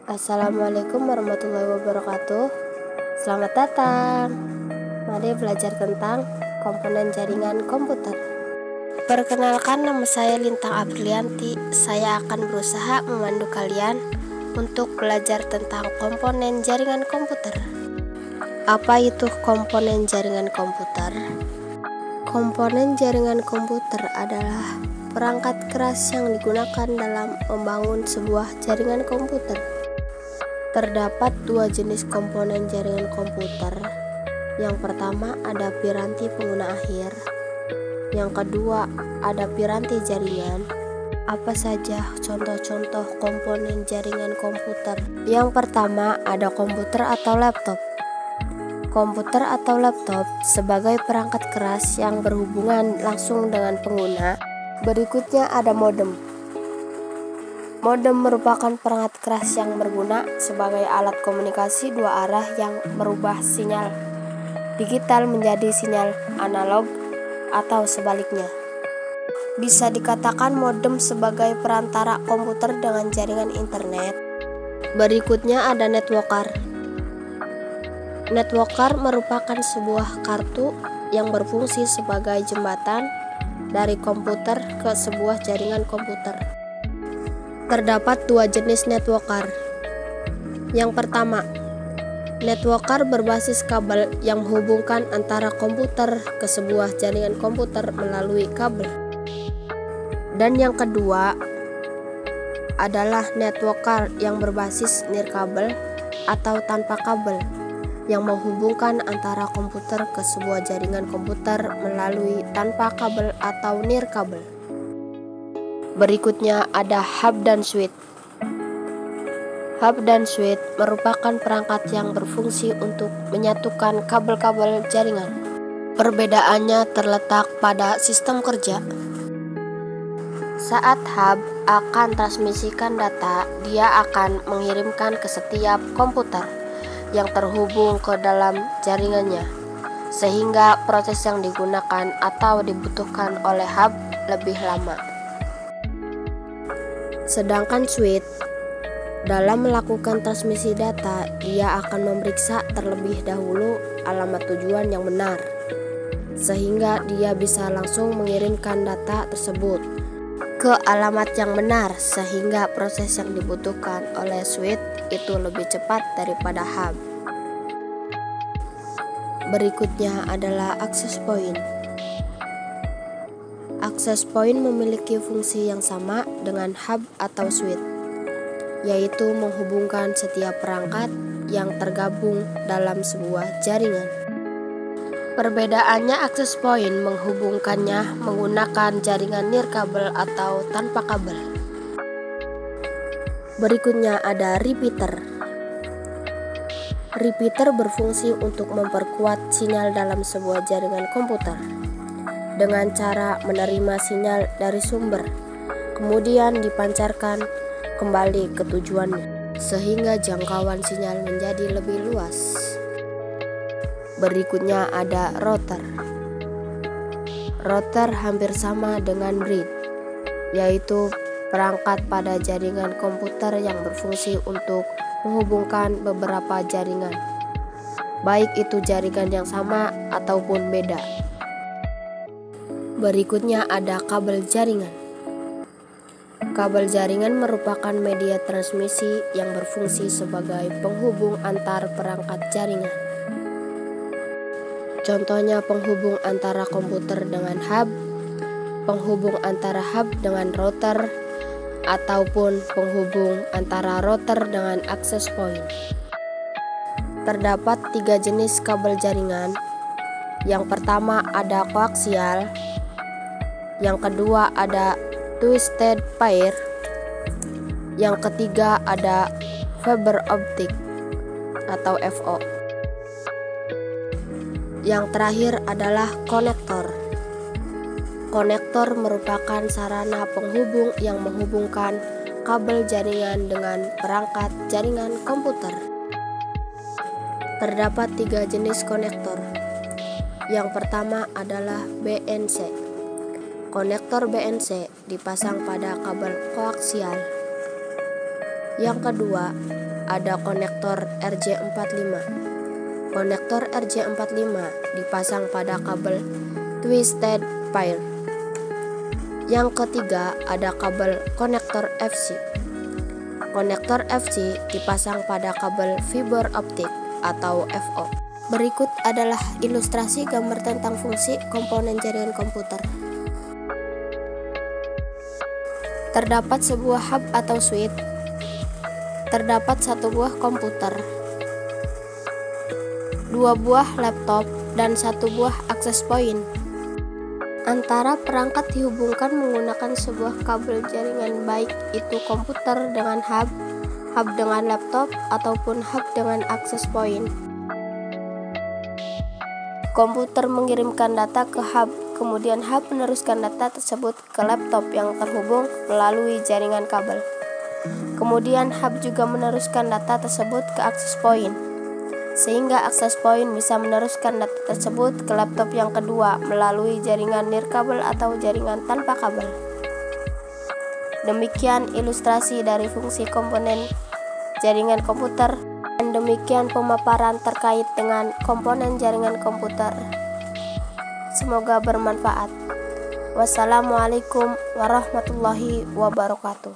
Assalamualaikum warahmatullahi wabarakatuh. Selamat datang. Mari belajar tentang komponen jaringan komputer. Perkenalkan, nama saya Lintang Aprilianti. Saya akan berusaha memandu kalian untuk belajar tentang komponen jaringan komputer. Apa itu komponen jaringan komputer? Komponen jaringan komputer adalah perangkat keras yang digunakan dalam membangun sebuah jaringan komputer. Terdapat dua jenis komponen jaringan komputer. Yang pertama ada piranti pengguna akhir. Yang kedua ada piranti jaringan. Apa saja contoh-contoh komponen jaringan komputer? Yang pertama ada komputer atau laptop. Komputer atau laptop sebagai perangkat keras yang berhubungan langsung dengan pengguna. Berikutnya ada modem. Modem merupakan perangkat keras yang berguna sebagai alat komunikasi dua arah yang merubah sinyal digital menjadi sinyal analog atau sebaliknya. Bisa dikatakan modem sebagai perantara komputer dengan jaringan internet. Berikutnya ada networker. Networker merupakan sebuah kartu yang berfungsi sebagai jembatan dari komputer ke sebuah jaringan komputer. Terdapat dua jenis networker. Yang pertama, networker berbasis kabel yang menghubungkan antara komputer ke sebuah jaringan komputer melalui kabel. Dan yang kedua adalah networker yang berbasis nirkabel atau tanpa kabel, yang menghubungkan antara komputer ke sebuah jaringan komputer melalui tanpa kabel atau nirkabel. Berikutnya ada hub dan switch. Hub dan switch merupakan perangkat yang berfungsi untuk menyatukan kabel-kabel jaringan. Perbedaannya terletak pada sistem kerja. Saat hub akan transmisikan data, dia akan mengirimkan ke setiap komputer yang terhubung ke dalam jaringannya, sehingga proses yang digunakan atau dibutuhkan oleh hub lebih lama. Sedangkan switch, dalam melakukan transmisi data, dia akan memeriksa terlebih dahulu alamat tujuan yang benar, sehingga dia bisa langsung mengirimkan data tersebut ke alamat yang benar, sehingga proses yang dibutuhkan oleh switch itu lebih cepat daripada hub. Berikutnya adalah access point. Access point memiliki fungsi yang sama dengan hub atau switch, yaitu menghubungkan setiap perangkat yang tergabung dalam sebuah jaringan. Perbedaannya, access point menghubungkannya menggunakan jaringan nirkabel atau tanpa kabel. Berikutnya ada repeater. Repeater berfungsi untuk memperkuat sinyal dalam sebuah jaringan komputer dengan cara menerima sinyal dari sumber, kemudian dipancarkan kembali ke tujuannya, sehingga jangkauan sinyal menjadi lebih luas. Berikutnya ada router. Router hampir sama dengan bridge, yaitu perangkat pada jaringan komputer yang berfungsi untuk menghubungkan beberapa jaringan, baik itu jaringan yang sama ataupun beda. Berikutnya ada kabel jaringan. Kabel jaringan merupakan media transmisi yang berfungsi sebagai penghubung antar perangkat jaringan. Contohnya penghubung antara komputer dengan hub, penghubung antara hub dengan router, ataupun penghubung antara router dengan access point. Terdapat tiga jenis kabel jaringan. Yang pertama ada koaksial. Yang kedua ada twisted pair. Yang ketiga ada fiber optic atau FO. Yang terakhir adalah konektor. Konektor merupakan sarana penghubung yang menghubungkan kabel jaringan dengan perangkat jaringan komputer. Terdapat tiga jenis konektor. Yang pertama adalah BNC. Konektor BNC dipasang pada kabel koaksial. Yang kedua ada konektor RJ45. Konektor RJ45 dipasang pada kabel twisted pair. Yang ketiga ada kabel konektor FC. Konektor FC dipasang pada kabel fiber optik atau FO. Berikut adalah ilustrasi gambar tentang fungsi komponen jaringan komputer. Terdapat sebuah hub atau switch. Terdapat satu buah komputer, 2 buah laptop, dan 1 buah akses point. Antara perangkat dihubungkan menggunakan sebuah kabel jaringan, baik itu komputer dengan hub dengan laptop, ataupun hub dengan akses point. Komputer mengirimkan data ke hub, kemudian hub meneruskan data tersebut ke laptop yang terhubung melalui jaringan kabel. Kemudian hub juga meneruskan data tersebut ke akses point, sehingga akses point bisa meneruskan data tersebut ke laptop yang kedua melalui jaringan nirkabel atau jaringan tanpa kabel. Demikian ilustrasi dari fungsi komponen jaringan komputer, dan demikian pemaparan terkait dengan komponen jaringan komputer. Semoga bermanfaat. Wassalamualaikum warahmatullahi wabarakatuh.